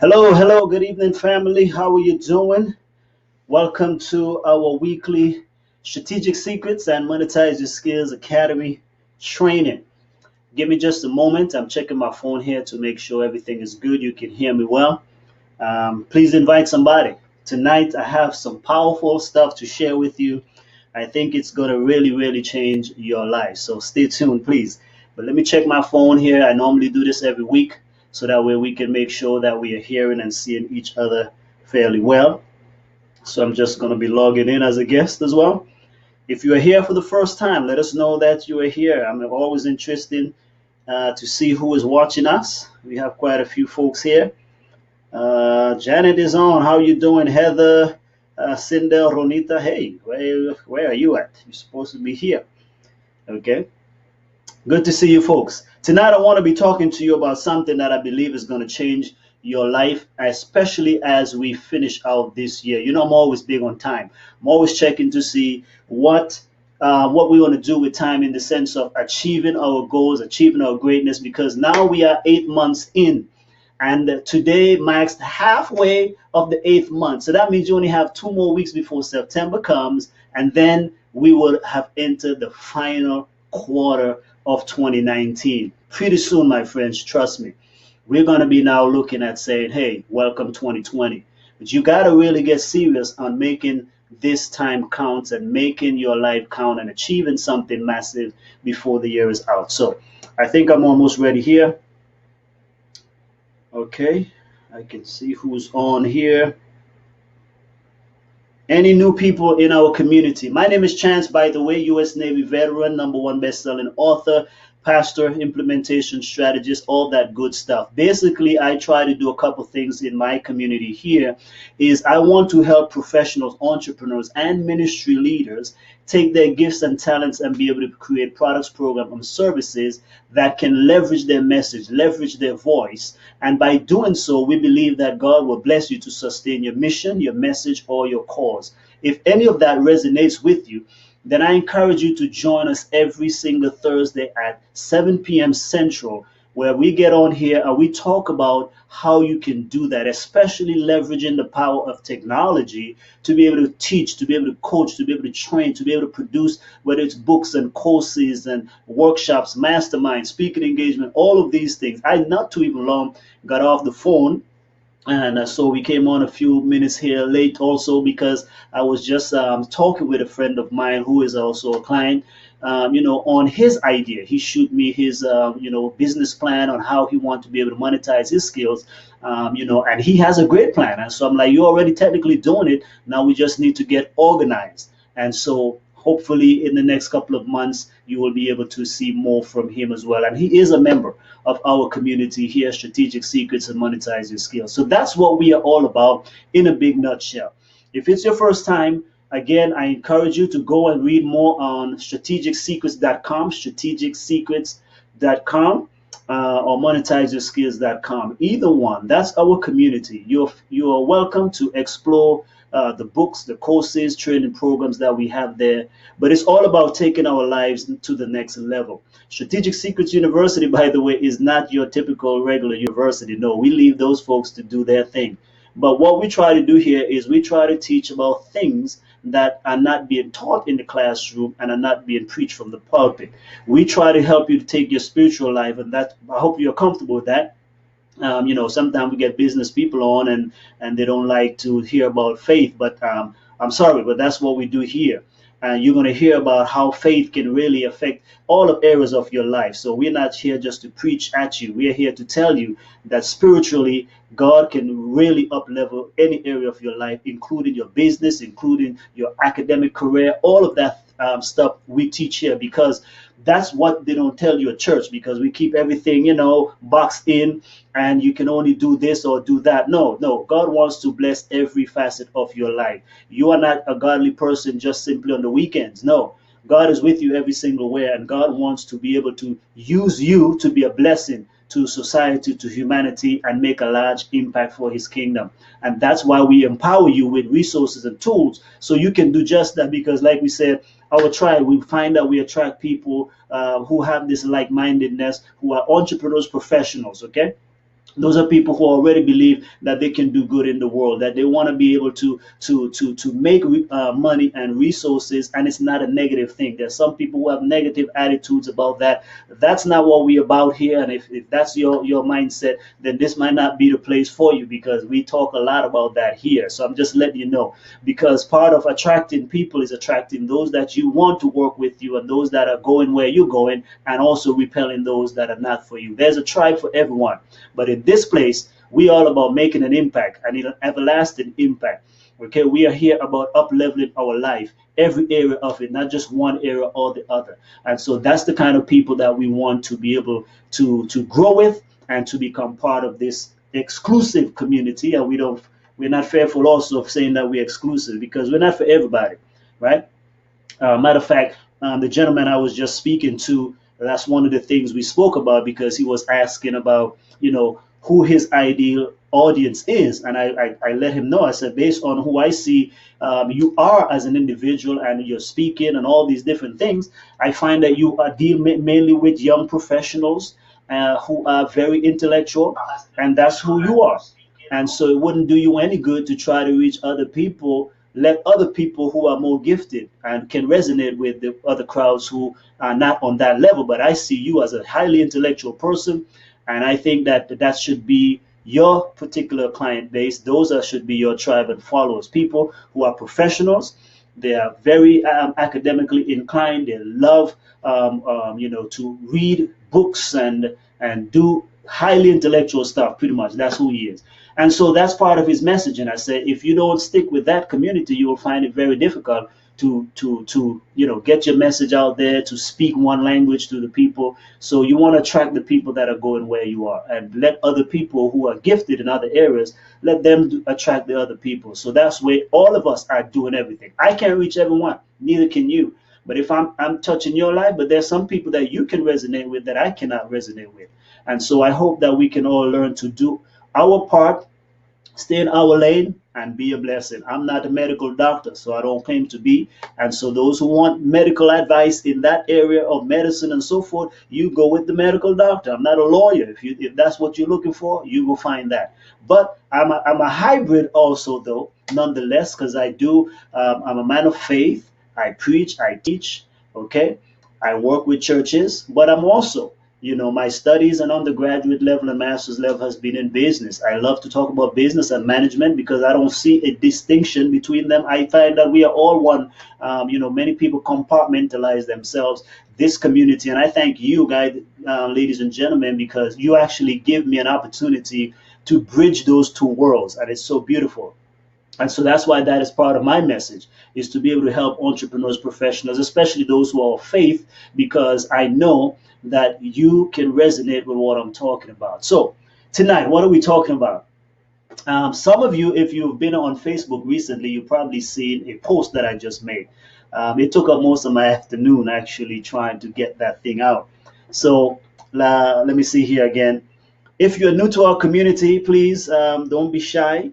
Hello, good evening, family. How are you doing? Welcome to our weekly Strategic Secrets and Monetize Your Skills Academy training. Give me just a moment. I'm checking my phone here to make sure everything is good. You can hear me well. Please invite somebody. Tonight, I have some powerful stuff to share with you. I think it's going to really change your life. So stay tuned, please. But let me check my phone here. I normally do this every week so that way we can make sure that we are hearing and seeing each other fairly well. So I'm just going to be logging in as a guest as well. If you are here for the first time, let us know that you are here. I'm always interested to see who is watching us. We have quite a few folks here. Janet is on. How you doing, Heather? Sindel, Ronita. Hey, where are you at? You're supposed to be here. Okay. Good to see you folks. Tonight I want to be talking to you about something that I believe is going to change your life, especially as we finish out this year. You know, I'm always big on time. I'm always checking to see what we want to do with time in the sense of achieving our goals, achieving our greatness, because now we are 8 months in. And today marks halfway of the 8th month. So that means you only have 2 more weeks before September comes, and then we will have entered the final quarter of 2019. Pretty soon, my friends, trust me, we're going to be now looking at saying, hey, welcome 2020. But you got to really get serious on making this time count and making your life count and achieving something massive before the year is out. So I think I'm almost ready here. Okay, I can see who's on here. Any new people in our community? My name is Chance, by the way, U.S. Navy veteran, #1 best-selling author, pastor, implementation strategist, all that good stuff. Basically, I try to do a couple things in my community here. Is I want to help professionals, entrepreneurs, and ministry leaders take their gifts and talents and be able to create products, programs, and services that can leverage their message, leverage their voice. And by doing so, we believe that God will bless you to sustain your mission, your message, or your cause. If any of that resonates with you, then I encourage you to join us every single Thursday at 7 p.m. Central, where we get on here and we talk about how you can do that, especially leveraging the power of technology to be able to teach, to be able to coach, to be able to train, to be able to produce, whether it's books and courses and workshops, masterminds, speaking engagement, all of these things. I not too even long got off the phone, and so we came on a few minutes here late also because I was just talking with a friend of mine who is also a client, on his idea. He showed me his, business plan on how he wants to be able to monetize his skills, and he has a great plan. And so I'm like, you're already technically doing it. Now we just need to get organized. And so hopefully in the next couple of months, you will be able to see more from him as well. And he is a member of our community here, Strategic Secrets and Monetize Your Skills. So that's what we are all about in a big nutshell. If it's your first time, again, I encourage you to go and read more on strategicsecrets.com, strategicsecrets.com, or monetizeyourskills.com. Either one, that's our community. You are welcome to explore the books, the courses, training programs that we have there. But it's all about taking our lives to the next level. Strategic Secrets University, by the way, is not your typical regular university. No, we leave those folks to do their thing. But what we try to do here is we try to teach about things that are not being taught in the classroom and are not being preached from the pulpit. We try to help you to take your spiritual life, and that I hope you're comfortable with that. Sometimes we get business people on and they don't like to hear about faith, but I'm sorry, but that's what we do here. And you're going to hear about how faith can really affect all of areas of your life. So we're not here just to preach at you. We're here to tell you that spiritually, God can really up-level any area of your life, including your business, including your academic career, all of that stuff we teach here, because that's what they don't tell you at church, because we keep everything, boxed in, and you can only do this or do that. No, God wants to bless every facet of your life. You are not a godly person just simply on the weekends. No, God is with you every single where, and God wants to be able to use you to be a blessing to society, to humanity, and make a large impact for his kingdom. And that's why we empower you with resources and tools so you can do just that, because like we said, our tribe, we find that we attract people who have this like-mindedness, who are entrepreneurs, professionals, okay? Those are people who already believe that they can do good in the world, that they want to be able to make money and resources, and it's not a negative thing. There's some people who have negative attitudes about that. That's not what we're about here. And if that's your mindset, then this might not be the place for you, because we talk a lot about that here. So I'm just letting you know, because part of attracting people is attracting those that you want to work with you and those that are going where you're going, and also repelling those that are not for you. There's a tribe for everyone. But in this place, we all about making an impact, and an everlasting impact. Okay, we are here about up leveling our life, every area of it, not just one area or the other. And so that's the kind of people that we want to be able to grow with and to become part of this exclusive community. And we're not fearful also of saying that we're exclusive, because we're not for everybody, right? Matter of fact, the gentleman I was just speaking to, that's one of the things we spoke about, because he was asking about, who his ideal audience is. And I let him know, I said, based on who I see you are as an individual and you're speaking and all these different things, I find that you are deal mainly with young professionals who are very intellectual, and that's who you are. And so it wouldn't do you any good to try to reach other people. Let other people who are more gifted and can resonate with the other crowds who are not on that level. But I see you as a highly intellectual person, and I think that that should be your particular client base. Those should be your tribe and followers. People who are professionals. They are very academically inclined. They love, to read books and do highly intellectual stuff. Pretty much, that's who he is. And so that's part of his message. And I said, if you don't stick with that community, you will find it very difficult to get your message out there, to speak one language to the people. So you want to attract the people that are going where you are, and let other people who are gifted in other areas, let them attract the other people. So that's where all of us are doing everything. I can't reach everyone, neither can you. But if I'm touching your life, but there's some people that you can resonate with that I cannot resonate with. And so I hope that we can all learn to do our part, stay in our lane, and be a blessing. I'm not a medical doctor, so I don't claim to be. And so those who want medical advice in that area of medicine and so forth, you go with the medical doctor. I'm not a lawyer. If that's what you're looking for, you will find that. But I'm a hybrid also, though, nonetheless, because I'm a man of faith. I preach, I teach, okay? I work with churches, but I'm also, my studies and undergraduate level and master's level has been in business. I love to talk about business and management because I don't see a distinction between them. I find that we are all one. Many people compartmentalize themselves, this community, and I thank you guys, ladies and gentlemen, because you actually give me an opportunity to bridge those two worlds, and it's so beautiful. And so that's why that is part of my message, is to be able to help entrepreneurs, professionals, especially those who are of faith, because I know that you can resonate with what I'm talking about. So tonight, what are we talking about? Some of you, if you've been on Facebook recently, you've probably seen a post that I just made. It took up most of my afternoon actually trying to get that thing out. So let me see here again. If you're new to our community, please don't be shy.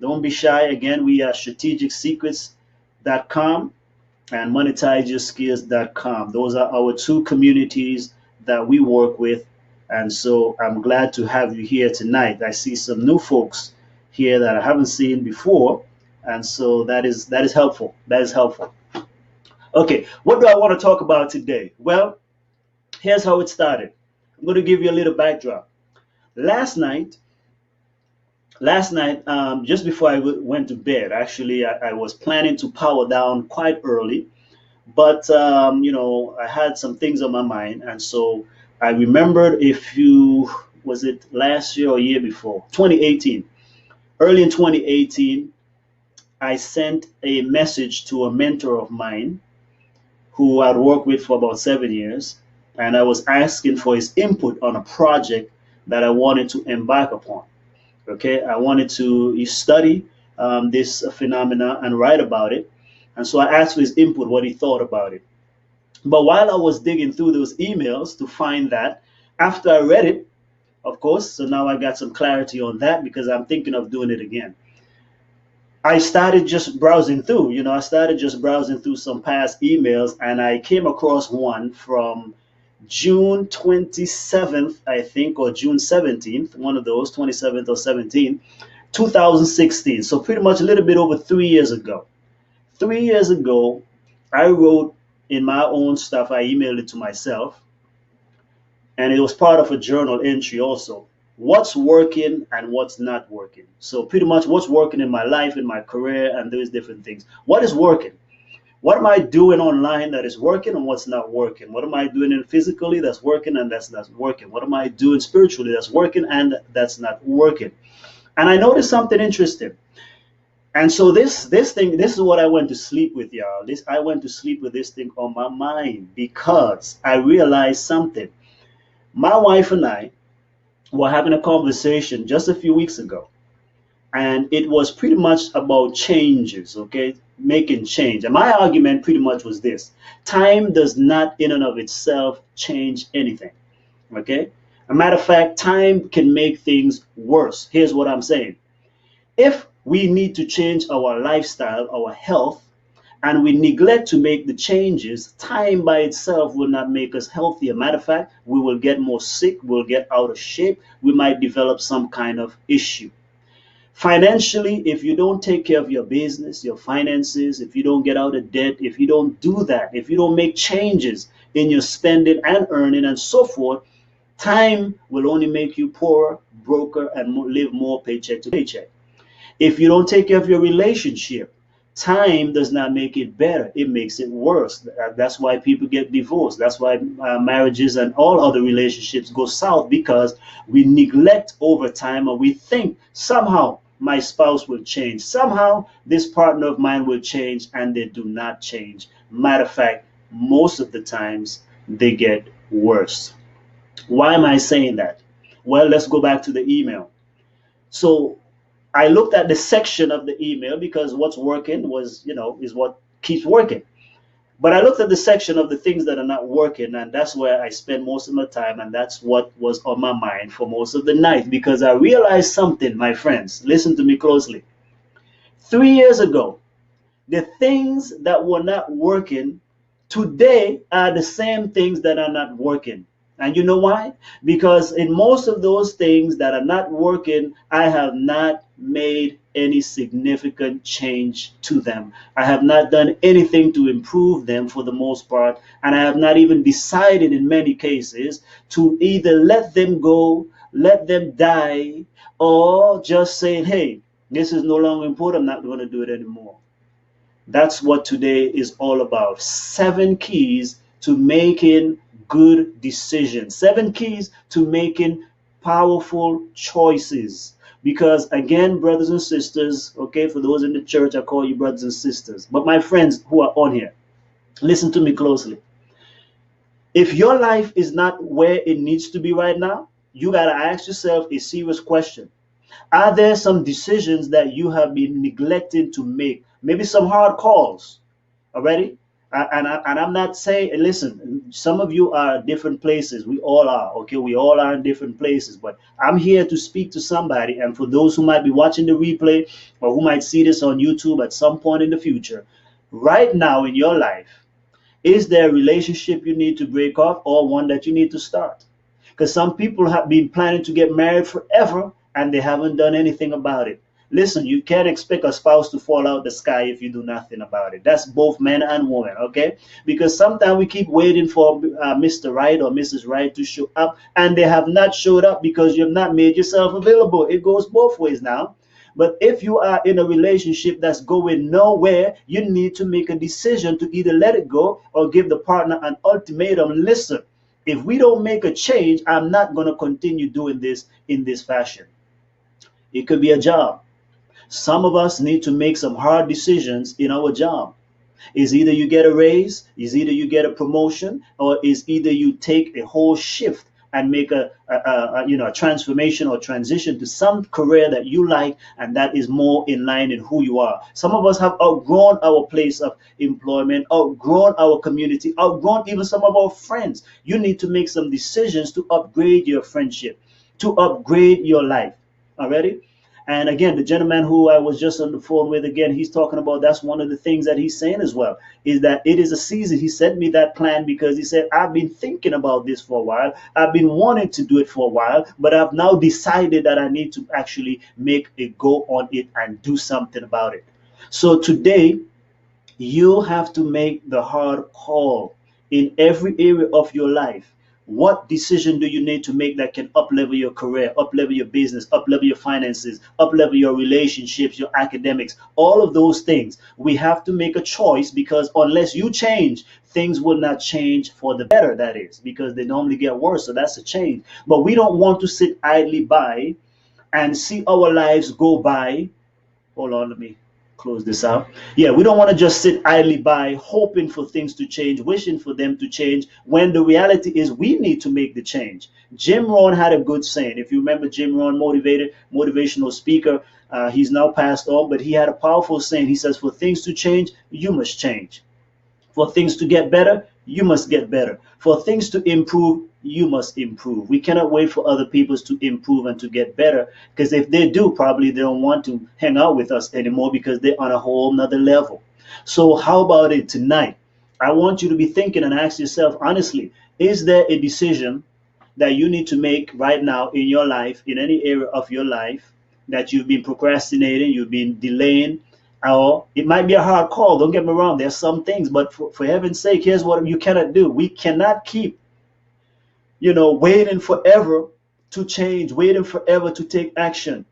Don't be shy. Again, we are strategicsecrets.com and monetizeyourskills.com. Those are our two communities that we work with. And so I'm glad to have you here tonight. I see some new folks here that I haven't seen before. And so that is helpful. That is helpful. Okay, what do I want to talk about today? Well, here's how it started. I'm going to give you a little backdrop. Last night, just before I went to bed, actually, I was planning to power down quite early, but I had some things on my mind, and so I remembered was it last year or year before, 2018, early in 2018, I sent a message to a mentor of mine who I'd worked with for about 7 years, and I was asking for his input on a project that I wanted to embark upon. Okay, I wanted to study this phenomena and write about it. And so I asked for his input, what he thought about it. But while I was digging through those emails to find that, after I read it, of course, so now I got some clarity on that because I'm thinking of doing it again. I started just browsing through, some past emails, and I came across one from June 27th, I think, or June 17th, one of those, 27th or 17th, 2016. So pretty much a little bit over 3 years ago. 3 years ago, I wrote in my own stuff, I emailed it to myself, and it was part of a journal entry also. What's working and what's not working. So pretty much what's working in my life, in my career, and those different things. What is working? What am I doing online that is working and what's not working? What am I doing in physically that's working and that's not working? What am I doing spiritually that's working and that's not working? And I noticed something interesting. And so this is what I went to sleep with, y'all. This I went to sleep with this thing on my mind because I realized something. My wife and I were having a conversation just a few weeks ago, and it was pretty much about changes, okay, making change. And my argument pretty much was this: time does not in and of itself change anything, okay. A matter of fact, time can make things worse. Here's what I'm saying: if we need to change our lifestyle, our health, and we neglect to make the changes, time by itself will not make us healthier. Matter of fact, we will get more sick, we'll get out of shape, we might develop some kind of issue. Financially, if you don't take care of your business, your finances, if you don't get out of debt, if you don't do that, if you don't make changes in your spending and earning and so forth, time will only make you poorer, broker, and live more paycheck to paycheck. If you don't take care of your relationship, time does not make it better. It makes it worse. That's why people get divorced. That's why marriages and all other relationships go south, because we neglect over time, or we think somehow my spouse will change. Somehow this partner of mine will change, and they do not change. Matter of fact, most of the times they get worse. Why am I saying that? Well, let's go back to the email. So I looked at the section of the email because what's working was, is what keeps working. But I looked at the section of the things that are not working, and that's where I spend most of my time, and that's what was on my mind for most of the night, because I realized something, my friends. Listen to me closely. 3 years ago, the things that were not working today are the same things that are not working. And you know why? Because in most of those things that are not working, I have not made any significant change to them. I have not done anything to improve them for the most part. And I have not even decided in many cases to either let them go, let them die, or just say, hey, this is no longer important. I'm not going to do it anymore. That's what today is all about. 7 keys to making good decisions. 7 keys to making powerful choices. Because again, brothers and sisters, okay, for those in the church, I call you brothers and sisters. But my friends who are on here, listen to me closely. If your life is not where it needs to be right now, you got to ask yourself a serious question. Are there some decisions that you have been neglecting to make? Maybe some hard calls already. And I'm not saying, listen, some of you are different places. We all are, okay? We all are in different places. But I'm here to speak to somebody. And for those who might be watching the replay or who might see this on YouTube at some point in the future, right now in your life, is there a relationship you need to break off or one that you need to start? Because some people have been planning to get married forever and they haven't done anything about it. Listen, you can't expect a spouse to fall out the sky if you do nothing about it. That's both men and women, okay? Because sometimes we keep waiting for Mr. Right or Mrs. Right to show up, and they have not showed up because you have not made yourself available. It goes both ways now. But if you are in a relationship that's going nowhere, you need to make a decision to either let it go or give the partner an ultimatum. Listen, if we don't make a change, I'm not going to continue doing this in this fashion. It could be a job. Some of us need to make some hard decisions in our job. Is either you get a raise, is either you get a promotion, or is either you take a whole shift and make a transformation or transition to some career that you like and that is more in line in who you are. Some of us have outgrown our place of employment, outgrown our community, outgrown even some of our friends. You need to make some decisions to upgrade your friendship, to upgrade your life. Already? And again, the gentleman who I was just on the phone with, again, he's talking about that's one of the things that he's saying as well, is that it is a season. He sent me that plan because he said, I've been thinking about this for a while. I've been wanting to do it for a while, but I've now decided that I need to actually make a go on it and do something about it. So today, you have to make the hard call in every area of your life. What decision do you need to make that can uplevel your career, uplevel your business, uplevel your finances, uplevel your relationships, your academics, all of those things? We have to make a choice, because unless you change, things will not change for the better, that is, because they normally get worse. So that's a change. But we don't want to sit idly by and see our lives go by. Hold on, let me close this out. Yeah, we don't want to just sit idly by hoping for things to change, wishing for them to change, when the reality is we need to make the change. Jim Rohn had a good saying. If you remember Jim Rohn, motivational speaker, he's now passed on, but he had a powerful saying. He says, for things to change, you must change. For things to get better, you must get better. For things to improve, you must improve. We cannot wait for other people to improve and to get better, because if they do, probably they don't want to hang out with us anymore because they're on a whole nother level. So how about it tonight? I want you to be thinking and ask yourself honestly, is there a decision that you need to make right now in your life, in any area of your life, that you've been procrastinating, you've been delaying? Or it might be a hard call, don't get me wrong, there's some things, but for heaven's sake, here's what you cannot do. We cannot keep, waiting forever to change, waiting forever to take action.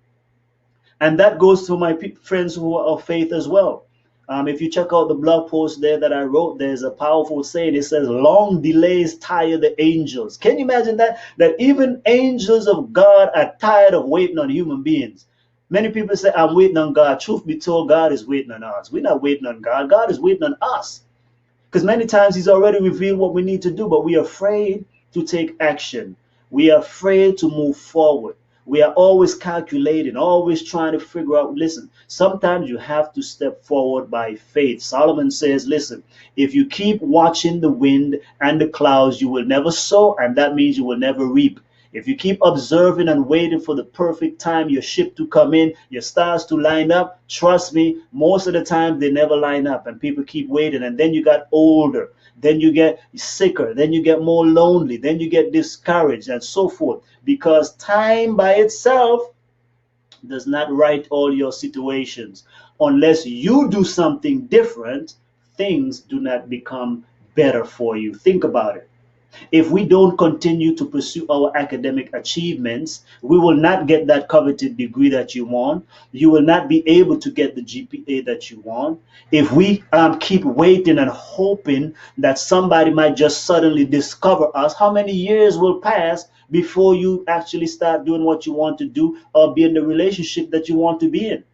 And that goes to my friends who are of faith as well. If you check out the blog post there that I wrote, there's a powerful saying. It says, long delays tire the angels. Can you imagine that? That even angels of God are tired of waiting on human beings. Many people say, I'm waiting on God. Truth be told, God is waiting on us. We're not waiting on God. God is waiting on us. Because many times he's already revealed what we need to do, but we are afraid to take action. We are afraid to move forward. We are always calculating, always trying to figure out. Listen, sometimes you have to step forward by faith. Solomon says, listen, if you keep watching the wind and the clouds, you will never sow, and that means you will never reap. If you keep observing and waiting for the perfect time, your ship to come in, your stars to line up, trust me, most of the time they never line up, and people keep waiting. And then you got older, then you get sicker, then you get more lonely, then you get discouraged, and so forth. Because time by itself does not right all your situations. Unless you do something different, things do not become better for you. Think about it. If we don't continue to pursue our academic achievements, we will not get that coveted degree that you want. You will not be able to get the GPA that you want. If we keep waiting and hoping that somebody might just suddenly discover us, how many years will pass before you actually start doing what you want to do or be in the relationship that you want to be in?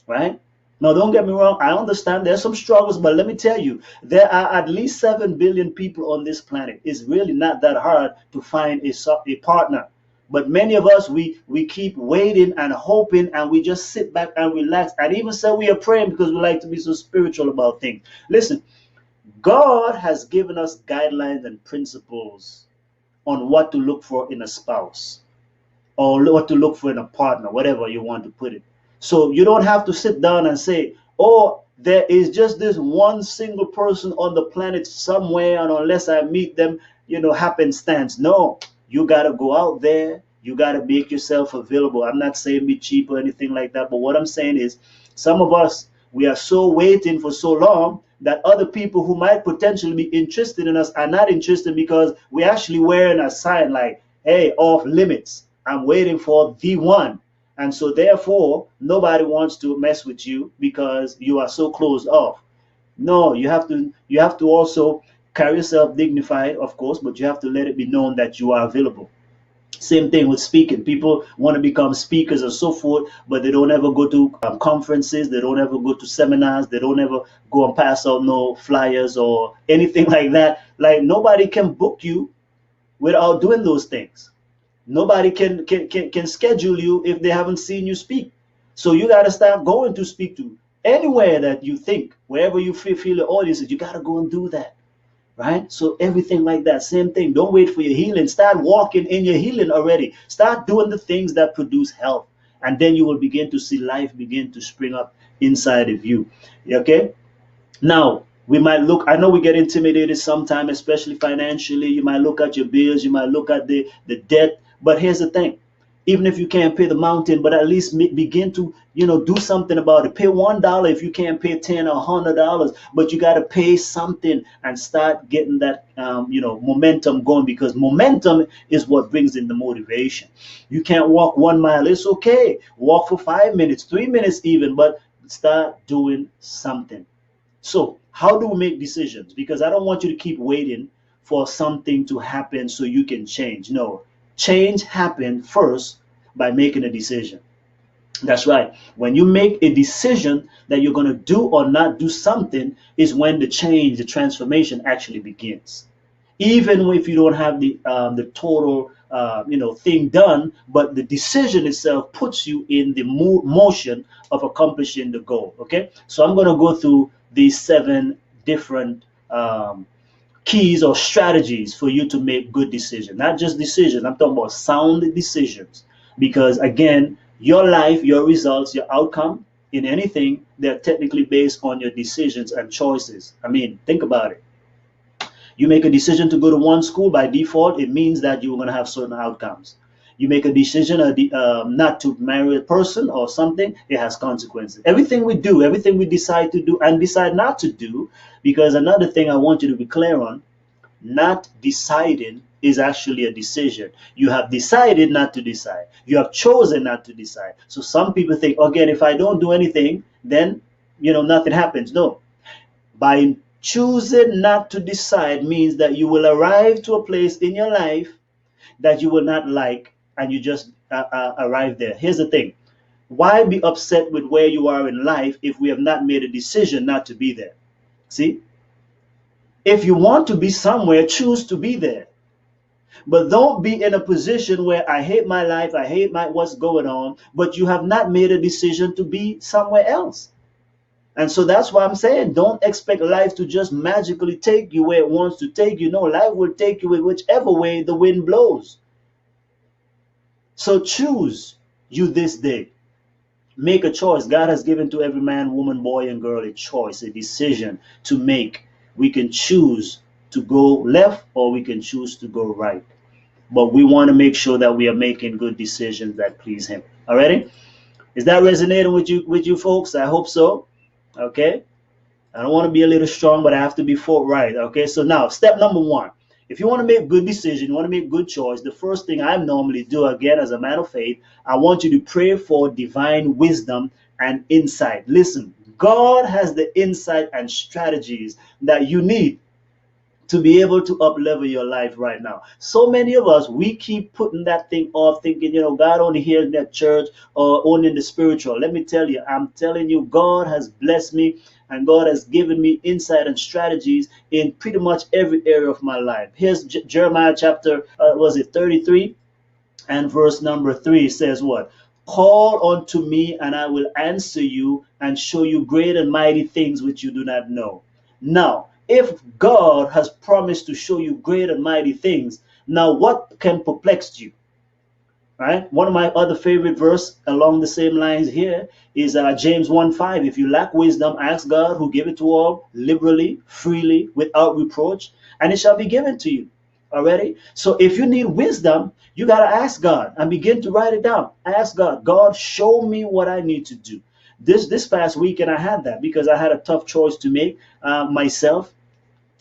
Right? Now, don't get me wrong. I understand there's some struggles, but let me tell you, there are at least 7 billion people on this planet. It's really not that hard to find a partner. But many of us, we keep waiting and hoping, and we just sit back and relax. And even say we are praying because we like to be so spiritual about things. Listen, God has given us guidelines and principles on what to look for in a spouse, or what to look for in a partner, whatever you want to put it. So you don't have to sit down and say, oh, there is just this one single person on the planet somewhere, and unless I meet them, happenstance. No, you got to go out there. You got to make yourself available. I'm not saying be cheap or anything like that, but what I'm saying is some of us, we are so waiting for so long that other people who might potentially be interested in us are not interested, because we're actually wearing a sign like, hey, off limits. I'm waiting for the one. And so therefore, nobody wants to mess with you because you are so closed off. No, you have to also carry yourself dignified, of course, but you have to let it be known that you are available. Same thing with speaking. People want to become speakers and so forth, but they don't ever go to conferences. They don't ever go to seminars. They don't ever go and pass out no flyers or anything like that. Like, nobody can book you without doing those things. Nobody can schedule you if they haven't seen you speak. So you got to start going to speak to anywhere that you think, wherever you feel the audience is, you got to go and do that. Right? So everything like that, same thing. Don't wait for your healing. Start walking in your healing already. Start doing the things that produce health and then you will begin to see life begin to spring up inside of you. Okay? Now, we might look, I know we get intimidated sometimes, especially financially. You might look at your bills, you might look at the debt. But here's the thing. Even if you can't pay the mountain, but at least begin to, do something about it. Pay $1 if you can't pay 10 or $100, but you got to pay something and start getting that, momentum going, because momentum is what brings in the motivation. You can't walk 1 mile. It's okay. Walk for 5 minutes, 3 minutes even, but start doing something. So, how do we make decisions? Because I don't want you to keep waiting for something to happen so you can change. No, change happens first by making a decision. That's right. When you make a decision that you're going to do or not do something, is when the change, the transformation actually begins. Even if you don't have the total thing done, but the decision itself puts you in the motion of accomplishing the goal. Okay, so I'm going to go through these 7 different keys or strategies for you to make good decisions. Not just decisions, I'm talking about sound decisions. Because again, your life, your results, your outcome in anything, they're technically based on your decisions and choices. I mean, think about it. You make a decision to go to one school, by default, it means that you're going to have certain outcomes. You make a decision not to marry a person or something, it has consequences. Everything we do, everything we decide to do and decide not to do, because another thing I want you to be clear on, not deciding is actually a decision. You have decided not to decide. You have chosen not to decide. So some people think, again, if I don't do anything, then, nothing happens. No. By choosing not to decide means that you will arrive to a place in your life that you will not like, and you just arrive there. Here's the thing. Why be upset with where you are in life if we have not made a decision not to be there? See? If you want to be somewhere, choose to be there. But don't be in a position where I hate my life, I hate what's going on, but you have not made a decision to be somewhere else. And so that's why I'm saying, don't expect life to just magically take you where it wants to take you. No, life will take you in whichever way the wind blows. So choose you this day. Make a choice. God has given to every man, woman, boy, and girl a choice, a decision to make. We can choose to go left or we can choose to go right. But we want to make sure that we are making good decisions that please Him. Alrighty? Is that resonating with you folks? I hope so. Okay? I don't want to be a little strong, but I have to be forthright. Okay? So now, step number 1. If you want to make good decision, you want to make good choice, the first thing I normally do, again, as a man of faith, I want you to pray for divine wisdom and insight. Listen, God has the insight and strategies that you need to be able to up-level your life right now. So many of us, we keep putting that thing off, thinking, God only hears that church or only in the spiritual. Let me tell you, I'm telling you, God has blessed me and God has given me insight and strategies in pretty much every area of my life. Here's Jeremiah chapter, 33 and verse number 3 says what? Call unto me and I will answer you and show you great and mighty things which you do not know. Now, if God has promised to show you great and mighty things, now what can perplex you? Right? One of my other favorite verse along the same lines here is James 1:5. If you lack wisdom, ask God, who give it to all liberally, freely, without reproach, and it shall be given to you. Already? So if you need wisdom, you got to ask God and begin to write it down. Ask God, God, show me what I need to do. This past weekend I had that because I had a tough choice to make myself.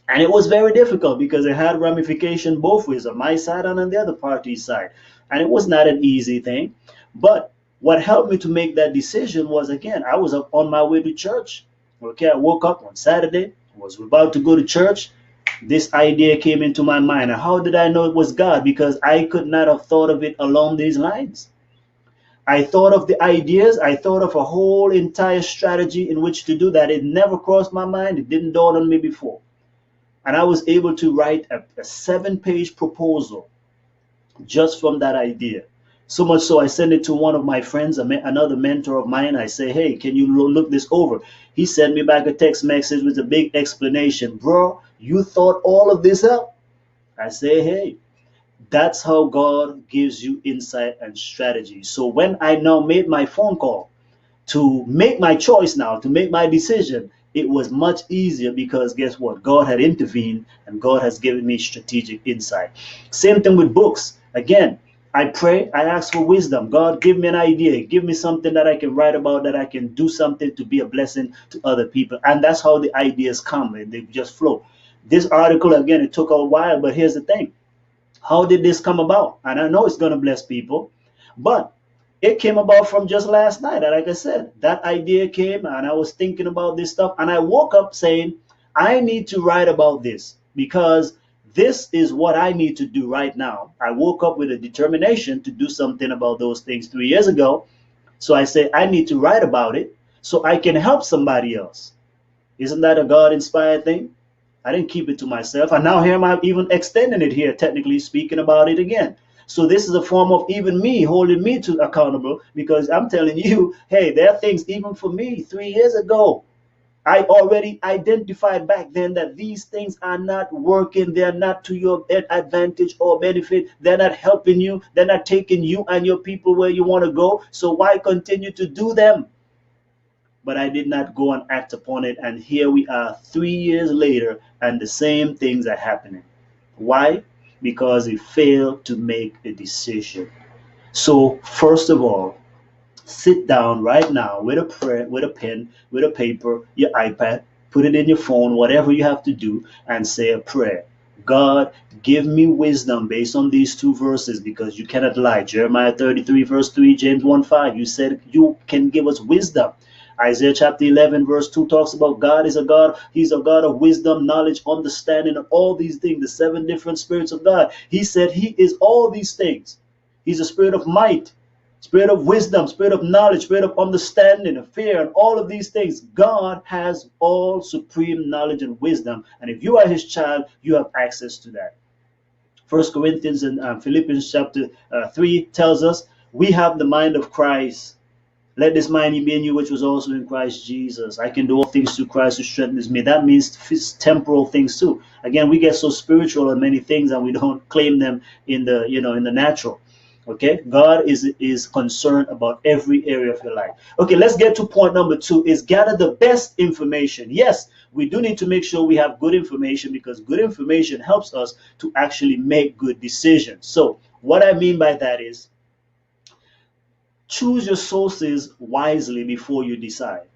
And it was very difficult because it had ramification both ways, on my side and on the other party's side. And it was not an easy thing. But what helped me to make that decision was, again, I was up on my way to church. Okay, I woke up on Saturday, was about to go to church. This idea came into my mind. And how did I know it was God? Because I could not have thought of it along these lines. I thought of the ideas. I thought of a whole entire strategy in which to do that. It never crossed my mind. It didn't dawn on me before. And I was able to write a 7-page proposal just from that idea. So much so I sent it to one of my friends, another mentor of mine. I say, hey, can you look this over? He sent me back a text message with a big explanation. Bro, you thought all of this up? I say, hey, That's how God gives you insight and strategy. So when I now made my phone call to make my choice now, to make my decision, it was much easier because guess what? God had intervened and God has given me strategic insight. Same thing with books. Again, I pray, I ask for wisdom. God, give me an idea. Give me something that I can write about, that I can do something to be a blessing to other people. And that's how the ideas come and they just flow. This article, again, it took a while, but here's the thing. How did this come about? And I know it's going to bless people, but it came about from just last night. Like I said, that idea came and I was thinking about this stuff. And I woke up saying, I need to write about this because this is what I need to do right now. I woke up with a determination to do something about those things 3 years ago. So I said, I need to write about it so I can help somebody else. Isn't that a God inspired thing? I didn't keep it to myself. And now here am I even extending it here, technically speaking about it again. So this is a form of even me holding me to accountable because I'm telling you, hey, there are things even for me 3 years ago. I already identified back then that these things are not working. They're not to your advantage or benefit. They're not helping you. They're not taking you and your people where you want to go. So why continue to do them? But I did not go and act upon it. And here we are 3 years later, and the same things are happening. Why? Because he failed to make a decision. So, first of all, sit down right now with a prayer, with a pen, with a paper, your iPad, put it in your phone, whatever you have to do, and say a prayer. God, give me wisdom based on these two verses because you cannot lie. Jeremiah 33, verse 3, James 1 5, you said you can give us wisdom. Isaiah chapter 11, verse 2 talks about God is a God. He's a God of wisdom, knowledge, understanding, and all these things, the 7 different spirits of God. He said he is all these things. He's a spirit of might, spirit of wisdom, spirit of knowledge, spirit of understanding, of fear, and all of these things. God has all supreme knowledge and wisdom. And if you are his child, you have access to that. First Corinthians and Philippians chapter 3 tells us we have the mind of Christ. Let this mind be in you, which was also in Christ Jesus. I can do all things through Christ who strengthens me. That means temporal things too. Again, we get so spiritual in many things and we don't claim them in the in the natural. Okay, God is concerned about every area of your life. Okay, let's get to point number 2: is gather the best information. Yes, we do need to make sure we have good information because good information helps us to actually make good decisions. So what I mean by that is, choose your sources wisely before you decide.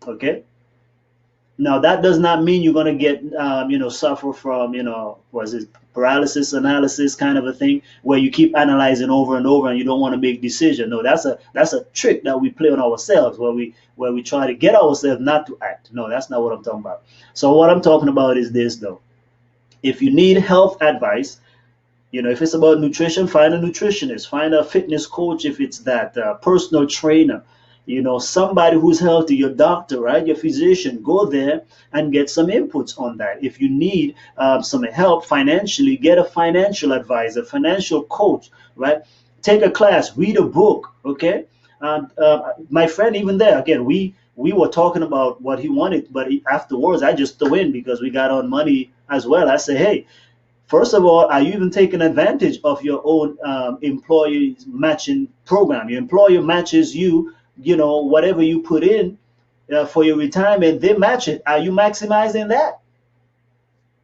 Okay. Now that does not mean you're going to get, suffer from, was it paralysis analysis kind of a thing where you keep analyzing over and over and you don't want to make decision. No, that's a trick that we play on ourselves where we try to get ourselves not to act. No, that's not what I'm talking about. So what I'm talking about is this though. If you need health advice, if it's about nutrition, find a nutritionist, find a fitness coach if it's that, personal trainer, somebody who's healthy, your doctor, right, your physician. Go there and get some inputs on that. If you need some help financially, get a financial advisor, financial coach, right? Take a class, read a book, okay? My friend, even there, again, we were talking about what he wanted, but afterwards I just threw in because we got on money as well. I say, hey, first of all, are you even taking advantage of your own employee matching program? Your employer matches you, whatever you put in for your retirement, they match it. Are you maximizing that?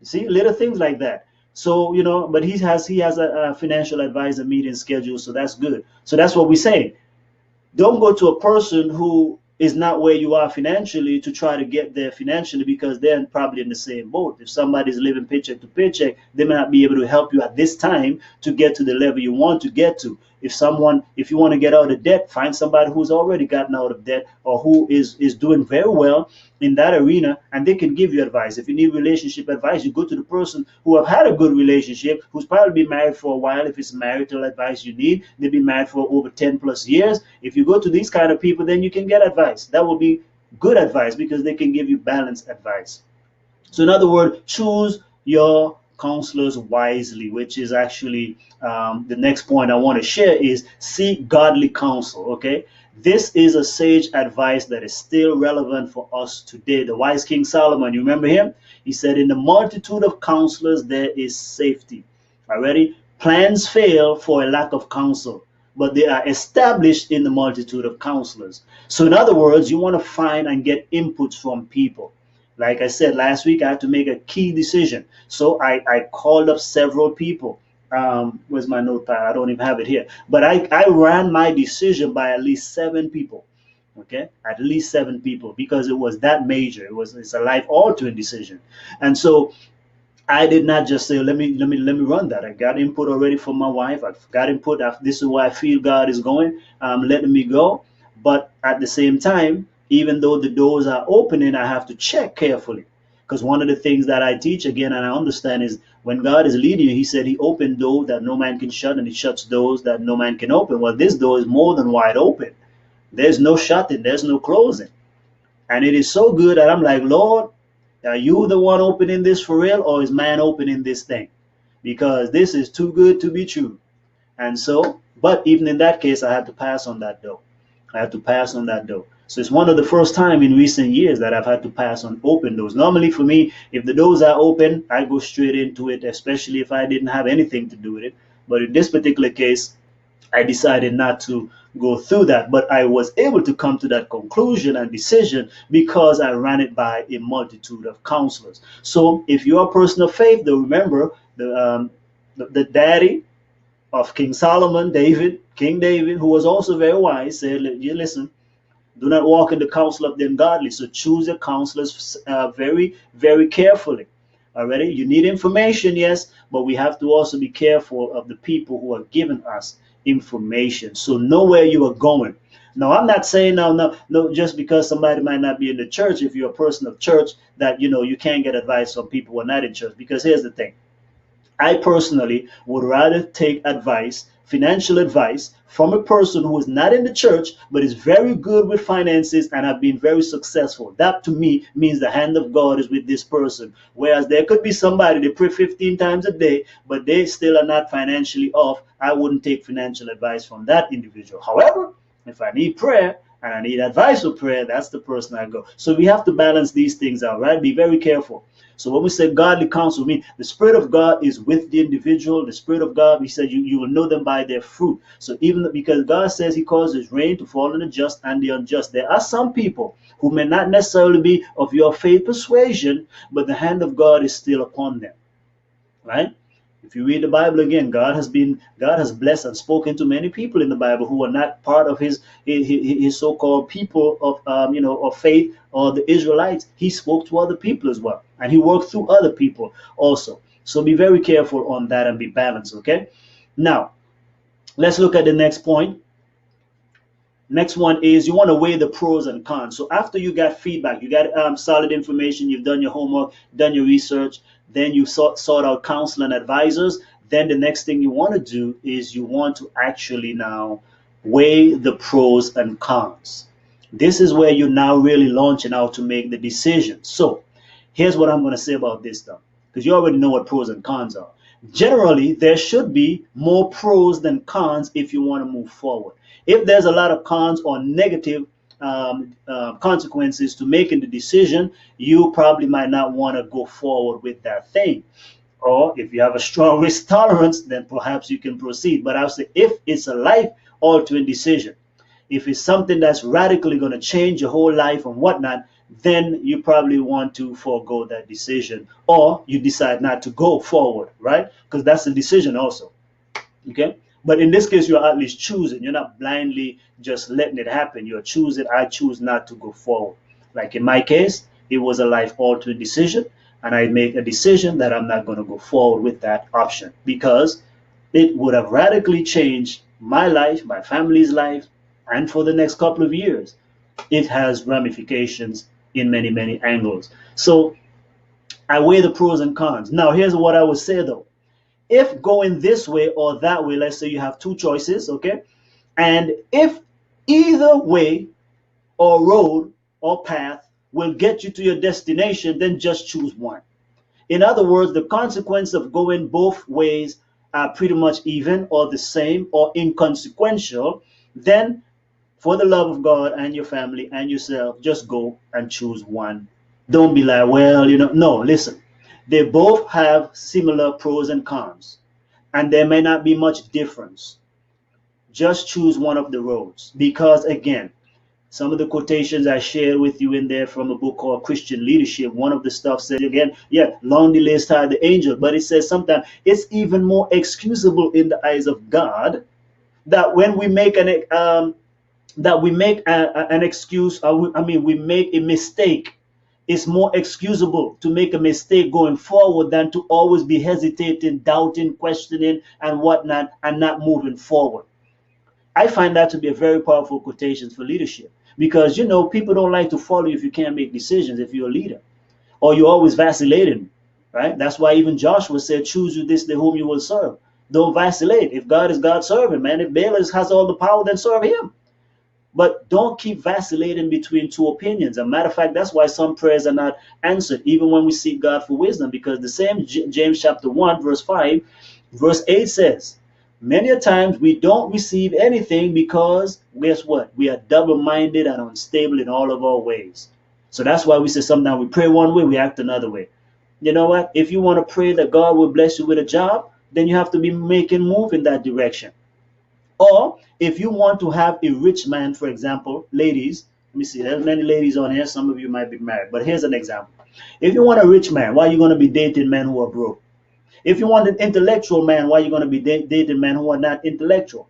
See, little things like that. So, but he has a financial advisor meeting scheduled, so that's good. So that's what we say. Don't go to a person who is not where you are financially to try to get there financially because they're probably in the same boat. If somebody's living paycheck to paycheck, they may not be able to help you at this time to get to the level you want to get to. If you want to get out of debt, find somebody who's already gotten out of debt or who is doing very well in that arena, and they can give you advice. If you need relationship advice, you go to the person who have had a good relationship, who's probably been married for a while. If it's marital advice you need, they've been married for over 10 plus years. If you go to these kind of people, then you can get advice. That will be good advice because they can give you balanced advice. So in other words, choose your counselors wisely, which is actually the next point I want to share is seek godly counsel. Okay, this is a sage advice that is still relevant for us today. The wise King Solomon, you remember him? He said, in the multitude of counselors there is safety. Already, Plans fail for a lack of counsel, but they are established in the multitude of counselors. So, in other words, you want to find and get inputs from people. Like I said last week, I had to make a key decision. So I called up several people. Where's my notepad? I don't even have it here. But I ran my decision by at least 7 people. Okay, at least 7 people, because it was that major. It's a life altering decision. And so I did not just say, let me run that. I got input already from my wife. I got input. This is where I feel God is going. Letting me go. But at the same time, even though the doors are opening, I have to check carefully. Because one of the things that I teach again and I understand is when God is leading you, He said He opened doors that no man can shut, and He shuts doors that no man can open. Well, this door is more than wide open. There's no shutting, there's no closing. And it is so good that I'm like, Lord, are you the one opening this for real, or is man opening this thing? Because this is too good to be true. And so, but even in that case, I had to pass on that door. I had to pass on that door. So it's one of the first time in recent years that I've had to pass on open doors. Normally for me, if the doors are open, I go straight into it, especially if I didn't have anything to do with it. But in this particular case, I decided not to go through that, but I was able to come to that conclusion and decision because I ran it by a multitude of counselors. So if you're a person of faith, though, remember the daddy of King Solomon, David, King David, who was also very wise, said, "You listen, do not walk in the counsel of the ungodly." So choose your counselors very, very carefully. Already, you need information, yes, but we have to also be careful of the people who are giving us information. So know where you are going. Now, I'm not saying no, just because somebody might not be in the church, if you're a person of church, that you can't get advice from people who are not in church. Because here's the thing. I personally would rather take advice, financial advice, from a person who is not in the church but is very good with finances and have been very successful. That to me means the hand of God is with this person. Whereas there could be somebody, they pray 15 times a day, but they still are not financially off. I wouldn't take financial advice from that individual. However, if I need prayer and I need advice for prayer, that's the person I go. So we have to balance these things out, right? Be very careful. So when we say godly counsel, mean the Spirit of God is with the individual. The Spirit of God, He said, you will know them by their fruit. So even because God says He causes rain to fall on the just and the unjust, there are some people who may not necessarily be of your faith persuasion, but the hand of God is still upon them, right? If you read the Bible again, God has blessed and spoken to many people in the Bible who are not part of His so-called people of of faith or the Israelites. He spoke to other people as well, and He worked through other people also. So be very careful on that and be balanced. Okay. Now let's look at the next point. Next one is you want to weigh the pros and cons. So after you got feedback, you got solid information, you've done your homework, done your research, then you sought out counsel and advisors. Then the next thing you want to do is you want to actually now weigh the pros and cons. This is where you're now really launching out to make the decision. So here's what I'm going to say about this stuff, because you already know what pros and cons are. Generally, there should be more pros than cons if you want to move forward. If there's a lot of cons or negative consequences to making the decision, you probably might not want to go forward with that thing. Or if you have a strong risk tolerance, then perhaps you can proceed. But I would say if it's a life altering decision, if it's something that's radically going to change your whole life and whatnot, then you probably want to forego that decision, or you decide not to go forward, right? Because that's a decision also. Okay. But in this case, you're at least choosing. You're not blindly just letting it happen. You're choosing. I choose not to go forward. Like in my case, it was a life-altering decision, and I make a decision that I'm not going to go forward with that option because it would have radically changed my life, my family's life, and for the next couple of years. It has ramifications in many, many angles. So I weigh the pros and cons. Now, here's what I would say though. If going this way or that way, let's say you have two choices, okay? And if either way or road or path will get you to your destination, then just choose one. In other words, the consequence of going both ways are pretty much even or the same or inconsequential. Then for the love of God and your family and yourself, just go and choose one. Don't be like, well, no, listen. They both have similar pros and cons. and there may not be much difference. Just choose one of the roads, because again, some of the quotations I shared with you in there from a book called Christian Leadership, one of the stuff said again, yeah, long delays tie the angel, but it says sometimes it's even more excusable in the eyes of God that when we make an excuse, we make a mistake. It's more excusable to make a mistake going forward than to always be hesitating, doubting, questioning, and whatnot, and not moving forward. I find that to be a very powerful quotation for leadership, because people don't like to follow you if you can't make decisions, if you're a leader, or you're always vacillating, right? That's why even Joshua said, choose you this day whom you will serve. Don't vacillate. If God is God, serve him, man. If Baal has all the power, then serve him. But don't keep vacillating between two opinions. As a matter of fact, that's why some prayers are not answered, even when we seek God for wisdom, because the same James chapter 1, verse 5, verse 8 says, many a times we don't receive anything because, guess what? We are double-minded and unstable in all of our ways. So that's why we say sometimes we pray one way, we act another way. You know what? If you want to pray that God will bless you with a job, then you have to be making move in that direction. Or if you want to have a rich man, for example, ladies, let me see, there's many ladies on here. Some of you might be married, but here's an example. If you want a rich man, why are you going to be dating men who are broke? If you want an intellectual man, why are you going to be dating men who are not intellectual?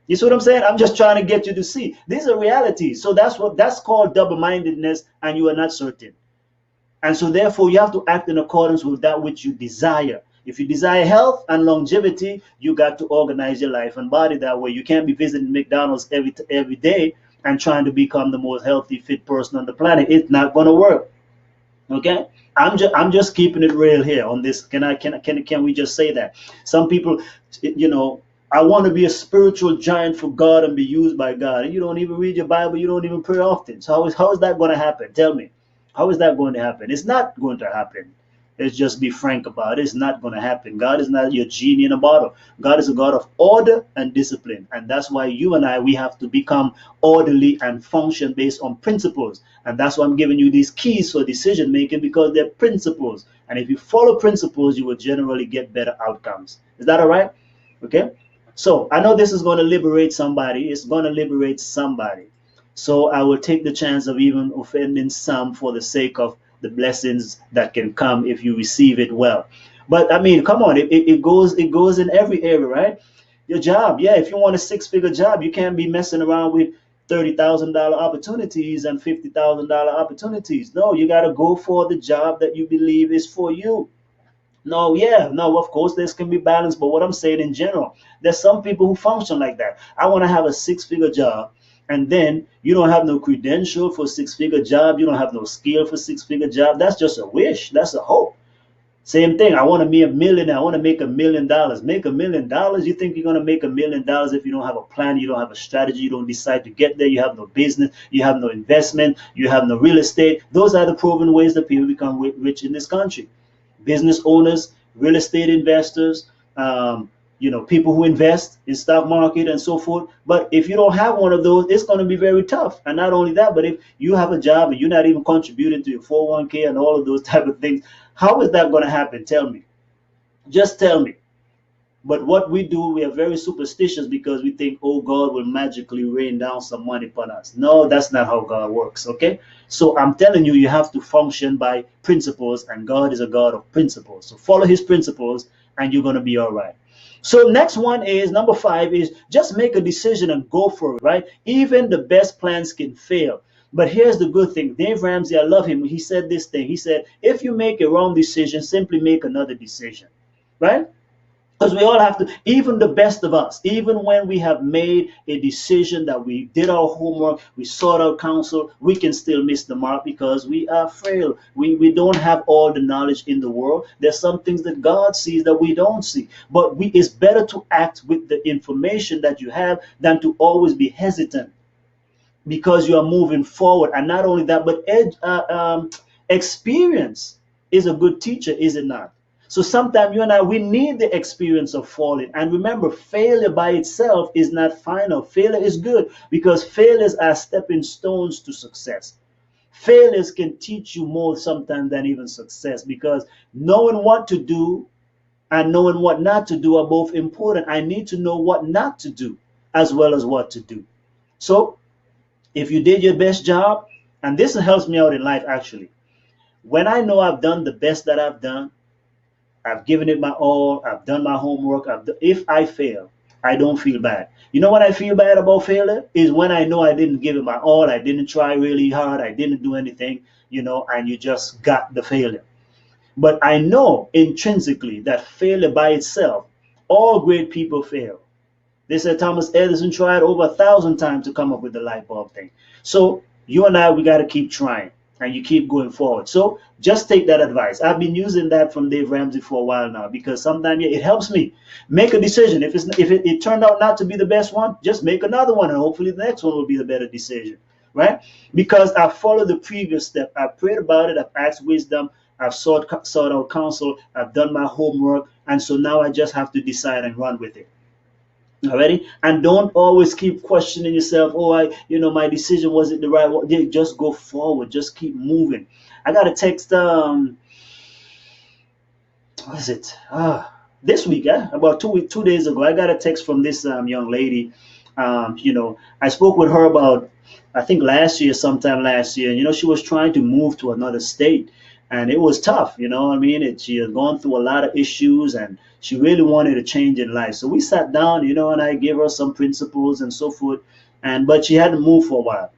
You see what I'm saying? I'm just trying to get you to see. These are realities. So that's called double-mindedness, and you are not certain. And so therefore you have to act in accordance with that which you desire. If you desire health and longevity, you got to organize your life and body that way. You can't be visiting McDonald's every day and trying to become the most healthy, fit person on the planet. It's not going to work. Okay? I'm just keeping it real here on this. Can we just say that? Some people, I want to be a spiritual giant for God and be used by God. And you don't even read your Bible. You don't even pray often. So how is that going to happen? Tell me. How is that going to happen? It's not going to happen. Let's just be frank about it. It's not going to happen. God is not your genie in a bottle. God is a God of order and discipline. And that's why you and I, we have to become orderly and function based on principles. And that's why I'm giving you these keys for decision making, because they're principles. And if you follow principles, you will generally get better outcomes. Is that all right? Okay. So I know this is going to liberate somebody. It's going to liberate somebody. So I will take the chance of even offending some for the sake of the blessings that can come if you receive it well. But I mean, come on, it goes in every area, right? Your job, yeah. If you want a six-figure job, you can't be messing around with $30,000 opportunities and $50,000 opportunities. No, you got to go for the job that you believe is for you. No, yeah, no, of course, this can be balanced, but what I'm saying in general, there's some people who function like that. I want to have a six-figure job, and then you don't have no credential for a six-figure job, you don't have no skill for a six-figure job. That's just a wish, that's a hope. Same thing, I want to be a millionaire, I want to make $1 million. Make $1 million? You think you're going to make $1 million if you don't have a plan, you don't have a strategy, you don't decide to get there, you have no business, you have no investment, you have no real estate. Those are the proven ways that people become rich in this country. Business owners, real estate investors, people who invest in stock market and so forth. But if you don't have one of those, it's going to be very tough. And not only that, but if you have a job and you're not even contributing to your 401k and all of those type of things, how is that going to happen? Tell me. Just tell me. But what we do, we are very superstitious because we think, oh, God will magically rain down some money upon us. No, that's not how God works, okay? So I'm telling you, you have to function by principles, and God is a God of principles. So follow his principles, and you're going to be all right. So next one is, number 5 is just make a decision and go for it, right? Even the best plans can fail. But here's the good thing. Dave Ramsey, I love him. He said this thing. He said, if you make a wrong decision, simply make another decision, right? Because we all have to, even the best of us, even when we have made a decision that we did our homework, we sought out counsel, we can still miss the mark because we are frail. We don't have all the knowledge in the world. There's some things that God sees that we don't see. But it's better to act with the information that you have than to always be hesitant because you are moving forward. And not only that, but experience is a good teacher, is it not? So sometimes you and I, we need the experience of falling. And remember, failure by itself is not final. Failure is good because failures are stepping stones to success. Failures can teach you more sometimes than even success, because knowing what to do and knowing what not to do are both important. I need to know what not to do as well as what to do. So if you did your best job, and this helps me out in life actually, when I know I've done the best that I've done, I've given it my all, I've done my homework, if I fail, I don't feel bad. You know what I feel bad about failure? Is when I know I didn't give it my all, I didn't try really hard, I didn't do anything, and you just got the failure. But I know intrinsically that failure by itself, all great people fail. They said Thomas Edison tried over 1,000 times to come up with the light bulb thing. So you and I, we got to keep trying, and you keep going forward. So just take that advice. I've been using that from Dave Ramsey for a while now, because sometimes it helps me make a decision. If it turned out not to be the best one, just make another one, and hopefully the next one will be the better decision, right? Because I followed the previous step. I prayed about it. I've asked wisdom. I've sought out counsel. I've done my homework, and so now I just have to decide and run with it. Already, and don't always keep questioning yourself. Oh, my decision, was it the right one? Yeah, just go forward. Just keep moving. I got a text. What is it? This week, about 2 days ago, I got a text from this young lady. I spoke with her about, I think sometime last year. She was trying to move to another state, and it was tough. She had gone through a lot of issues, and she really wanted a change in life. So we sat down, and I gave her some principles and so forth. But she hadn't moved for a while.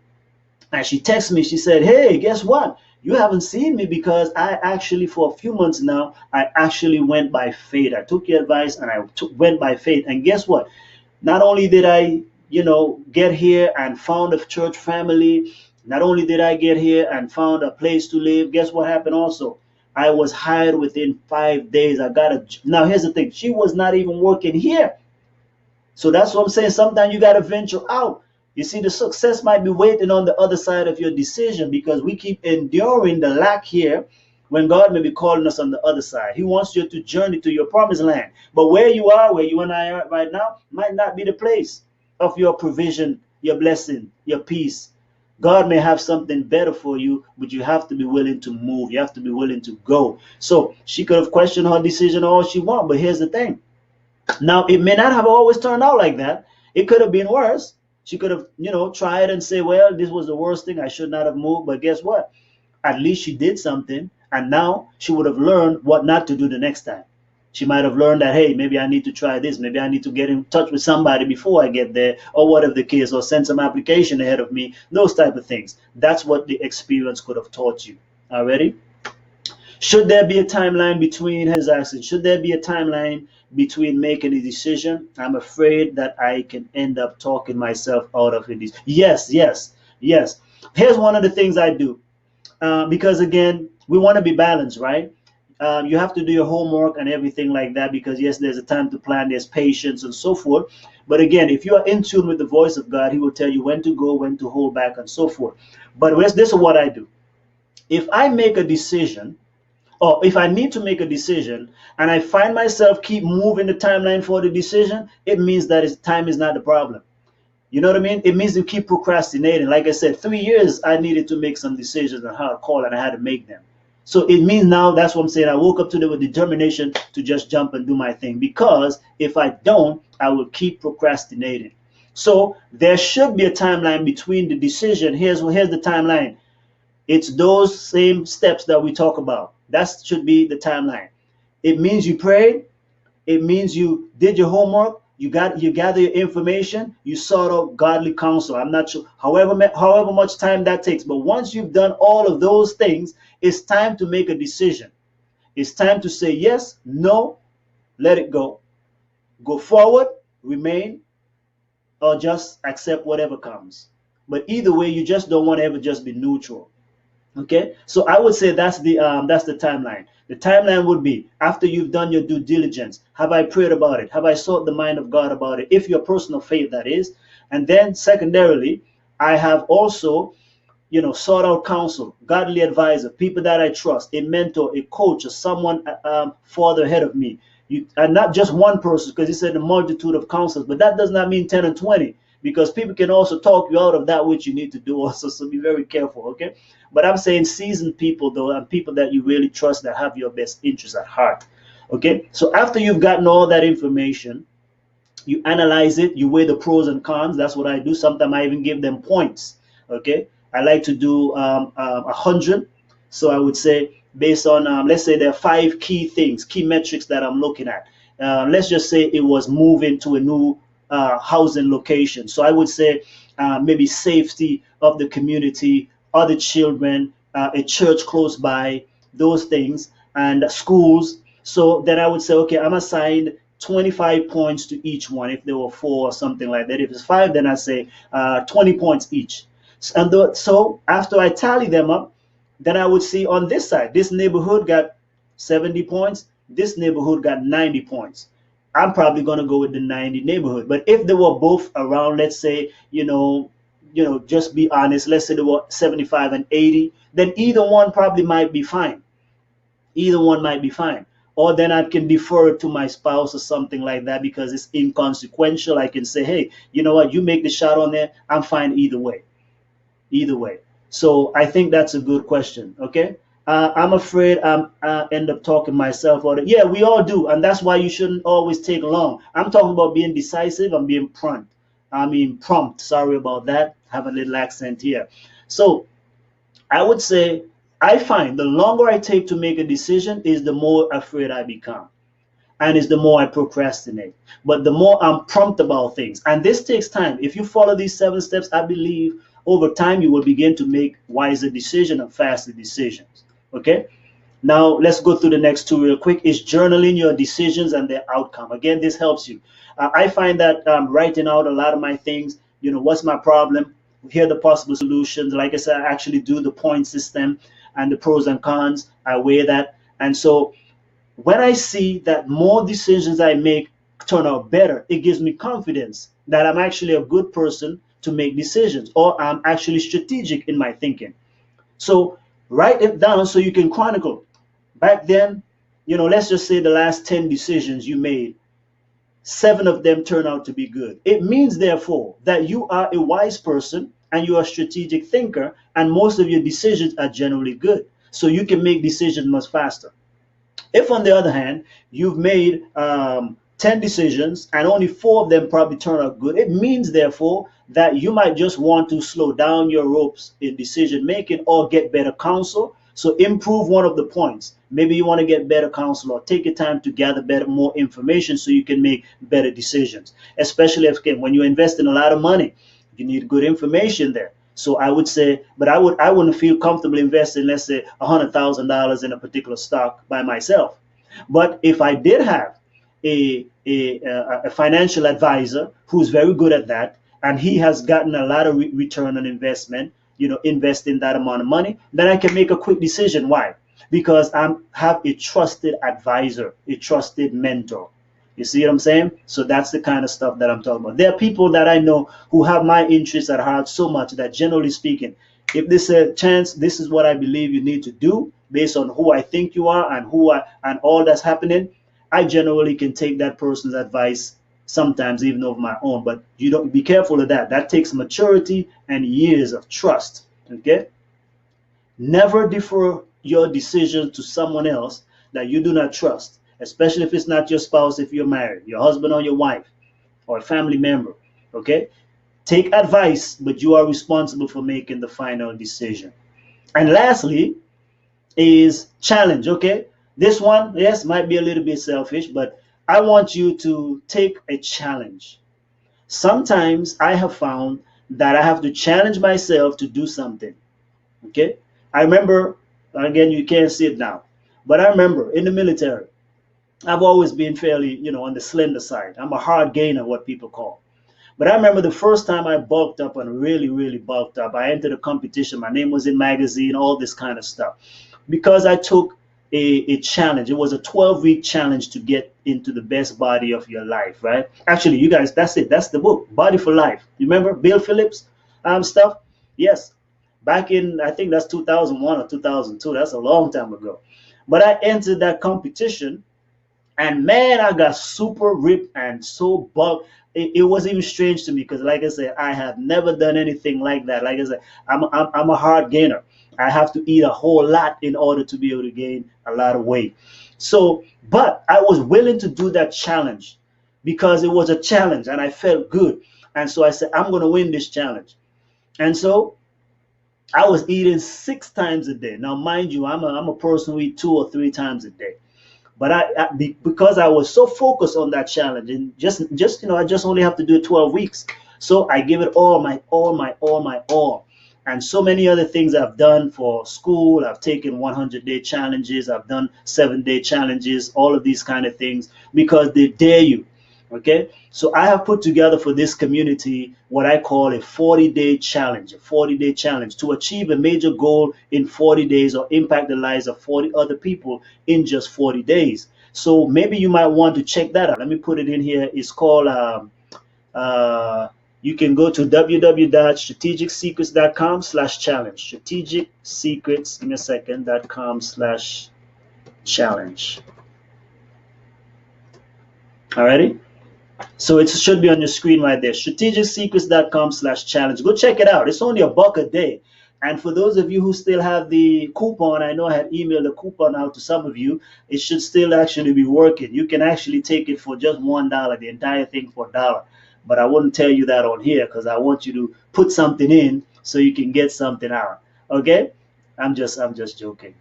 And she texted me, she said, "Hey, guess what? You haven't seen me because I actually, for a few months now, I actually went by faith. I took your advice and I went by faith. And guess what? Not only did I, get here and found a church family, not only did I get here and found a place to live, guess what happened also? I was hired within 5 days. Now here's the thing. She was not even working here. So that's what I'm saying. Sometimes you got to venture out. You see, the success might be waiting on the other side of your decision, because we keep enduring the lack here when God may be calling us on the other side. He wants you to journey to your promised land. But where you and I are right now, might not be the place of your provision, your blessing, your peace. God may have something better for you, but you have to be willing to move. You have to be willing to go. So she could have questioned her decision all she wants, but here's the thing. Now, it may not have always turned out like that. It could have been worse. She could have, tried and say, well, this was the worst thing. I should not have moved. But guess what? At least she did something. And now she would have learned what not to do the next time. She might have learned that, hey, maybe I need to try this. Maybe I need to get in touch with somebody before I get there, or whatever the case, or send some application ahead of me. Those type of things. That's what the experience could have taught you. Already? Should there be a timeline between, his asking, should there be a timeline between making a decision? I'm afraid that I can end up talking myself out of it. Yes, yes, yes. Here's one of the things I do. Because again, we want to be balanced, right? You have to do your homework and everything like that, because yes, there's a time to plan, there's patience and so forth. But again, if you are in tune with the voice of God, he will tell you when to go, when to hold back and so forth. But this is what I do. If I make a decision, or if I need to make a decision and I find myself keep moving the timeline for the decision, it means that time is not the problem. You know what I mean? It means you keep procrastinating. Like I said, 3 years I needed to make some decisions on how to call, and I had to make them. So it means now, that's what I'm saying, I woke up today with determination to just jump and do my thing, because if I don't, I will keep procrastinating. So there should be a timeline between the decision. Here's the timeline. It's those same steps that we talk about. That should be the timeline. It means you prayed. It means you did your homework. You gather your information. You sought out godly counsel. I'm not sure, however much time that takes. But once you've done all of those things, it's time to make a decision. It's time to say yes, no, let it go. Go forward, remain, or just accept whatever comes. But either way, you just don't want to ever just be neutral. Okay, so I would say that's the timeline. The timeline would be after you've done your due diligence. Have I prayed about it? Have I sought the mind of God about it? If your personal faith, that is. And then secondarily, I have also, sought out counsel, godly advisor, people that I trust, a mentor, a coach, or someone farther ahead of me. And not just one person, because he said a multitude of counselors, but that does not mean 10 and 20, because people can also talk you out of that which you need to do also. So be very careful, okay? But I'm saying seasoned people, though, and people that you really trust, that have your best interests at heart. Okay, so after you've gotten all that information, you analyze it, you weigh the pros and cons. That's what I do. Sometimes I even give them points. Okay, I like to do 100. So I would say, based on let's say there are 5 key metrics that I'm looking at. Let's just say it was moving to a new housing location. So I would say maybe safety of the community, other children, a church close by, those things, and schools. So then I would say, okay, I'm assigned 25 points to each one if there were 4 or something like that. If it's 5, then I say 20 points each. And so after I tally them up, then I would see on this side, this neighborhood got 70 points, this neighborhood got 90 points. I'm probably going to go with the 90 neighborhood. But if they were both around, let's say, just be honest, let's say they were 75 and 80, then either one probably might be fine. Either one might be fine. Or then I can defer it to my spouse or something like that because it's inconsequential. I can say, hey, you know what, you make the shot on there, I'm fine either way. Either way. So I think that's a good question. Okay. I'm afraid I end up talking myself out of it. Yeah, we all do. And that's why you shouldn't always take long. I'm talking about being decisive and being prompt. Prompt. Sorry about that. Have a little accent here. So I would say I find the longer I take to make a decision is the more afraid I become. And is the more I procrastinate. But the more I'm prompt about things. And this takes time. If you follow these 7 steps, I believe over time you will begin to make wiser decisions and faster decisions. Okay? Now let's go through the next 2 real quick. Is journaling your decisions and their outcome. Again, this helps you. I find that writing out a lot of my things, what's my problem? Here are the possible solutions. Like I said, I actually do the point system and the pros and cons. I weigh that. And so when I see that more decisions I make turn out better, it gives me confidence that I'm actually a good person to make decisions, or I'm actually strategic in my thinking. So write it down so you can chronicle. Back then, let's just say the last 10 decisions you made, 7 of them turn out to be good. It means, therefore, that you are a wise person and you are a strategic thinker, and most of your decisions are generally good. So you can make decisions much faster. If, on the other hand, you've made 10 decisions and only 4 of them probably turn out good, it means, therefore, that you might just want to slow down your ropes in decision making or get better counsel. So improve one of the points. Maybe you want to get better counsel or take your time to gather more information so you can make better decisions. Especially when you invest in a lot of money, you need good information there. So I would say, but I wouldn't feel comfortable investing, let's say, $100,000 in a particular stock by myself. But if I did have a financial advisor who's very good at that, and he has gotten a lot of return on investment, investing that amount of money, then I can make a quick decision. Why? Because I have a trusted advisor, a trusted mentor. You see what I'm saying? So that's the kind of stuff that I'm talking about. There are people that I know who have my interests at heart so much that, generally speaking, if there's a chance, this is what I believe you need to do based on who I think you are and all that's happening, I generally can take that person's advice, sometimes even over my own. But you don't be careful of that. That takes maturity and years of trust. Okay? Never defer your decision to someone else that you do not trust, especially if it's not your spouse, if you're married, your husband or your wife, or a family member. Okay? Take advice, but you are responsible for making the final decision. And lastly is challenge. Okay? This one, yes, might be a little bit selfish, but I want you to take a challenge. Sometimes I have found that I have to challenge myself to do something. Okay? I remember, again, you can't see it now, but I remember in the military, I've always been fairly, on the slender side. I'm a hard gainer, what people call. But I remember the first time I bulked up and really, really bulked up. I entered a competition. My name was in magazine, all this kind of stuff. Because I took a challenge. It was a 12-week challenge to get into the best body of your life, right? Actually, you guys, that's it. That's the book, Body for Life. You remember Bill Phillips stuff? Yes. Back in, I think that's 2001 or 2002. That's a long time ago. But I entered that competition, and man, I got super ripped and so bulked. It was even strange to me because, like I said, I have never done anything like that. Like I said, I'm a hard gainer. I have to eat a whole lot in order to be able to gain a lot of weight. So, but I was willing to do that challenge because it was a challenge and I felt good. And so I said, I'm going to win this challenge. And so I was eating 6 times a day. Now, mind you, I'm a person who eat 2 or 3 times a day. But because I was so focused on that challenge, and just I just only have to do it 12 weeks. So I give it all. And so many other things I've done for school. I've taken 100-day challenges. I've done 7-day challenges. All of these kind of things because they dare you. Okay, so I have put together for this community what I call a 40-day challenge, a 40-day challenge to achieve a major goal in 40 days or impact the lives of 40 other people in just 40 days. So maybe you might want to check that out. Let me put it in here. It's called, you can go to www.strategicsecrets.com/challenge. Strategic Secrets, give me a second, .com/challenge. Alrighty? So it should be on your screen right there. Strategicsecrets.com/challenge. Go check it out. It's only $1 a day. And for those of you who still have the coupon, I know I had emailed the coupon out to some of you. It should still actually be working. You can actually take it for just $1, the entire thing for $1. But I wouldn't tell you that on here because I want you to put something in so you can get something out. Okay? I'm just joking.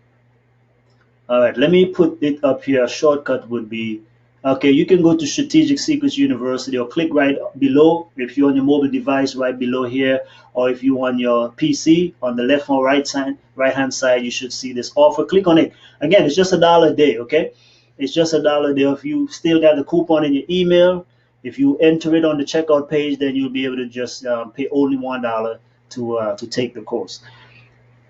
All right, let me put it up here. A shortcut would be, okay, you can go to Strategic Secrets University or click right below if you're on your mobile device right below here, or if you're on your PC on the left or right hand side, you should see this offer. Click on it. Again, it's just $1 a day, okay? It's just $1 a day. If you still got the coupon in your email, if you enter it on the checkout page, then you'll be able to just pay only $1 to take the course.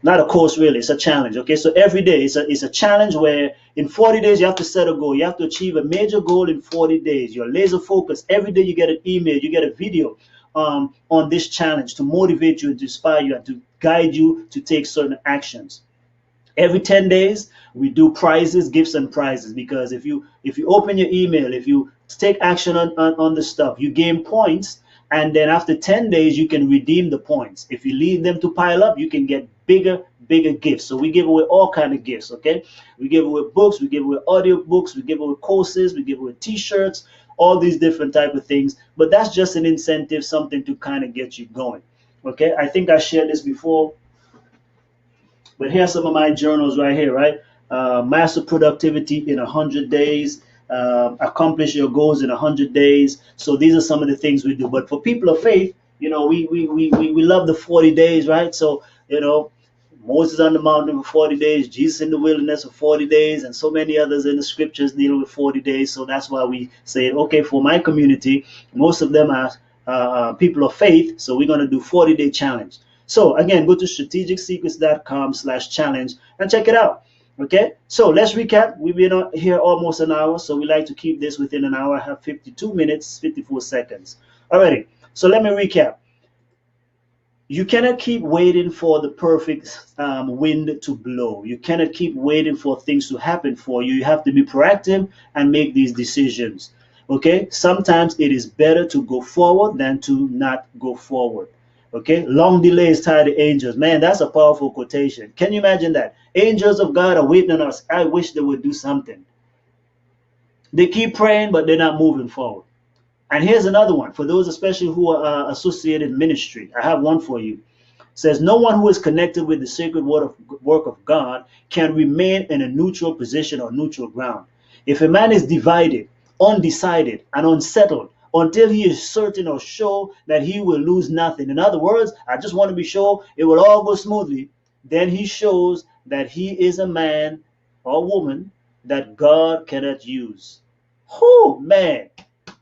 Not a course really, it's a challenge. Okay, so every day it's a challenge where in 40 days you have to set a goal. You have to achieve a major goal in 40 days. You're laser focused. Every day you get an email, you get a video on this challenge to motivate you, to inspire you, and to guide you to take certain actions. Every 10 days we do prizes, gifts and prizes, because if you open your email, if you take action on the stuff, you gain points. And then after 10 days, you can redeem the points. If you leave them to pile up, you can get bigger gifts. So we give away all kind of gifts, okay? We give away books, we give away audio books, we give away courses, we give away t-shirts, all these different type of things. But that's just an incentive, something to kind of get you going, okay? I think I shared this before, but here's some of my journals right here, right? Master productivity in 100 days. Accomplish your goals in 100 days. So these are some of the things we do. But for people of faith, we love the 40 days, right? So, Moses on the mountain for 40 days, Jesus in the wilderness for 40 days, and so many others in the scriptures deal with 40 days. So that's why we say, okay, for my community, most of them are people of faith. So we're going to do 40-day challenge. So again, go to strategicsecrets.com/challenge and check it out. Okay, so let's recap. We've been here almost an hour, so we like to keep this within an hour. I have 52 minutes, 54 seconds. Alrighty, so let me recap. You cannot keep waiting for the perfect wind to blow. You cannot keep waiting for things to happen for you. You have to be proactive and make these decisions. Okay, sometimes it is better to go forward than to not go forward. Okay, long delays tire the angels. Man, that's a powerful quotation. Can you imagine that? Angels of God are waiting on us. I wish they would do something. They keep praying, but they're not moving forward. And here's another one for those especially who are associated ministry. I have one for you. It says, no one who is connected with the sacred work of God can remain in a neutral position or neutral ground. If a man is divided, undecided, and unsettled, until he is certain or sure that he will lose nothing. In other words, I just want to be sure it will all go smoothly. Then he shows that he is a man or woman that God cannot use. Oh man,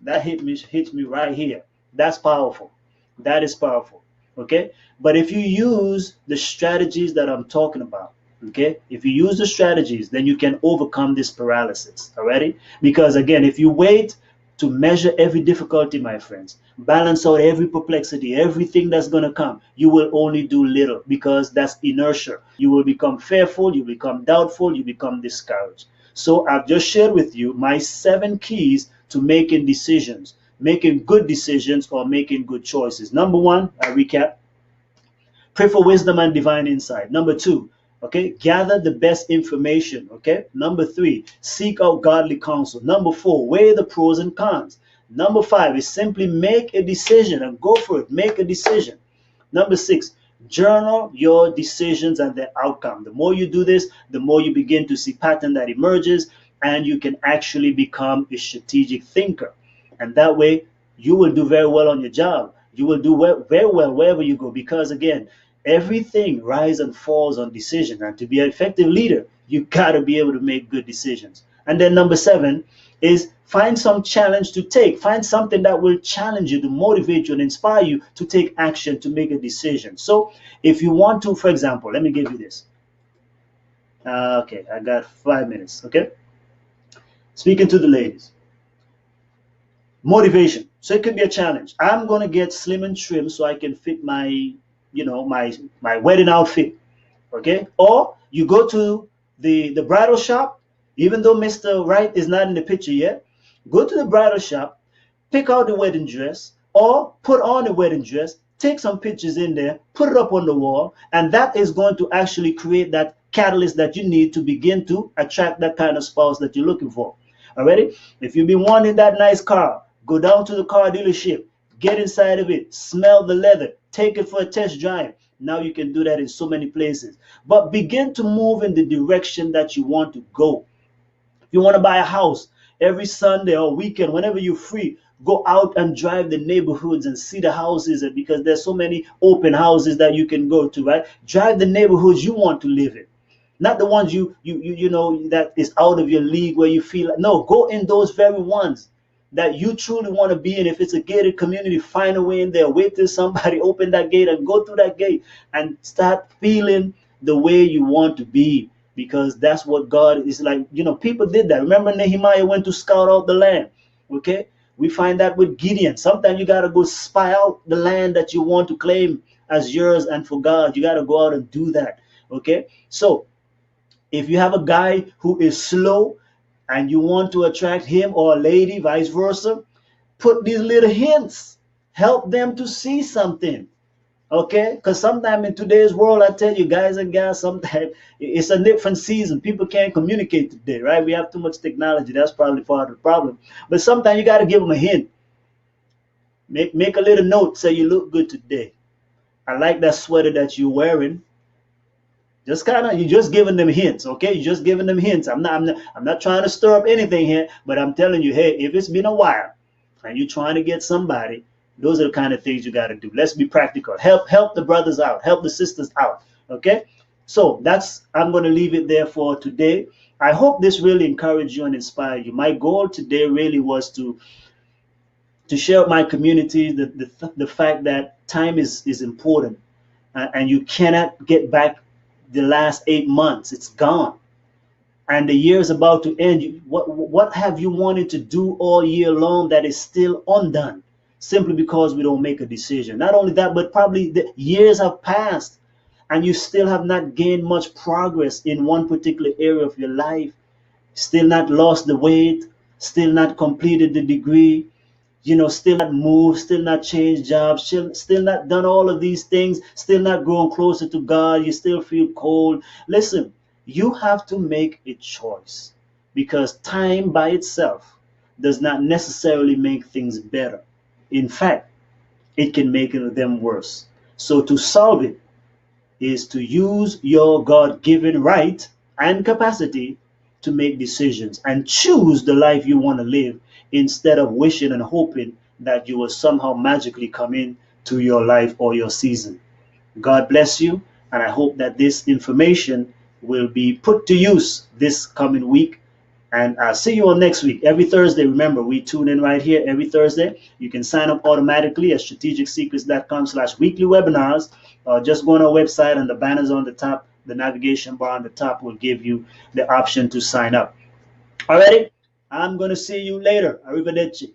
that hits me right here. That's powerful. That is powerful. Okay, but if you use the strategies that I'm talking about, okay, if you use the strategies, then you can overcome this paralysis. Alrighty, because again, if you wait to measure every difficulty, my friends, balance out every perplexity, everything that's going to come, you will only do little, because that's inertia. You will become fearful, you become doubtful, you become discouraged. So I've just shared with you my 7 keys to making decisions, making good decisions or making good choices. Number 1, I recap, pray for wisdom and divine insight. Number 2, Okay, gather the best information. Okay, number 3, seek out godly counsel. Number 4, weigh the pros and cons. Number 5 is simply make a decision and go for it. Make a decision. Number 6, journal your decisions and their outcome. The more you do this, the more you begin to see pattern that emerges, and you can actually become a strategic thinker. And that way, you will do very well on your job. You will do very well wherever you go, because again, everything rises and falls on decision. And to be an effective leader, you got to be able to make good decisions. And then number 7 is find some challenge to take. Find something that will challenge you, to motivate you and inspire you to take action, to make a decision. So if you want to, for example, let me give you this. Okay, I got 5 minutes. Okay, speaking to the ladies, motivation. So it could be a challenge. I'm going to get slim and trim so I can fit my my wedding outfit. Okay, or you go to the bridal shop, even though Mr. Right is not in the picture yet. Go to the bridal shop, pick out the wedding dress, or put on the wedding dress, take some pictures in there, put it up on the wall, and that is going to actually create that catalyst that you need to begin to attract that kind of spouse that you're looking for. Already, if you've been wanting that nice car, go down to the car dealership, get inside of it, smell the leather, take it for a test drive. Now you can do that in so many places. But begin to move in the direction that you want to go. If you want to buy a house, every Sunday or weekend, whenever you're free, go out and drive the neighborhoods and see the houses, because there's so many open houses that you can go to, right? Drive the neighborhoods you want to live in. Not the ones you know that is out of your league where you feel like, no, go in those very ones that you truly want to be in. If it's a gated community, find a way in there. Wait till somebody open that gate and go through that gate and start feeling the way you want to be, because that's what God is like. People did that. Remember, Nehemiah went to scout out the land. Okay, we find that with Gideon. Sometimes you got to go spy out the land that you want to claim as yours, and for God, you got to go out and do that. Okay, so if you have a guy who is slow and you want to attract him, or a lady, vice versa, put these little hints. Help them to see something. Okay? Because sometimes in today's world, I tell you, guys and gals, sometimes it's a different season. People can't communicate today, right? We have too much technology. That's probably part of the problem. But sometimes you got to give them a hint. Make a little note. Say, you look good today. I like that sweater that you're wearing. Just you're just giving them hints, okay? You're just giving them hints. I'm not trying to stir up anything here, but I'm telling you, hey, if it's been a while and you're trying to get somebody, those are the kind of things you got to do. Let's be practical. Help the brothers out. Help the sisters out, okay? So I'm going to leave it there for today. I hope this really encouraged you and inspired you. My goal today really was to share with my community the fact that time is important, and you cannot get back the last 8 months. It's gone, and the year is about to end. What have you wanted to do all year long that is still undone, simply because we don't make a decision? Not only that, but probably the years have passed and you still have not gained much progress in one particular area of your life, still not lost the weight, still not completed the degree, still not moved, still not changed jobs, still not done all of these things, still not growing closer to God, you still feel cold. Listen, you have to make a choice, because time by itself does not necessarily make things better. In fact, it can make them worse. So to solve it is to use your God-given right and capacity to make decisions and choose the life you want to live, instead of wishing and hoping that you will somehow magically come into your life or your season. God bless you, and I hope that this information will be put to use this coming week. And I'll see you all next week. Every Thursday, remember, we tune in right here every Thursday. You can sign up automatically at strategicsecrets.com/weekly webinars, or just go on our website, and the banners on the top, the navigation bar on the top will give you the option to sign up. Alrighty, I'm going to see you later. Arrivederci.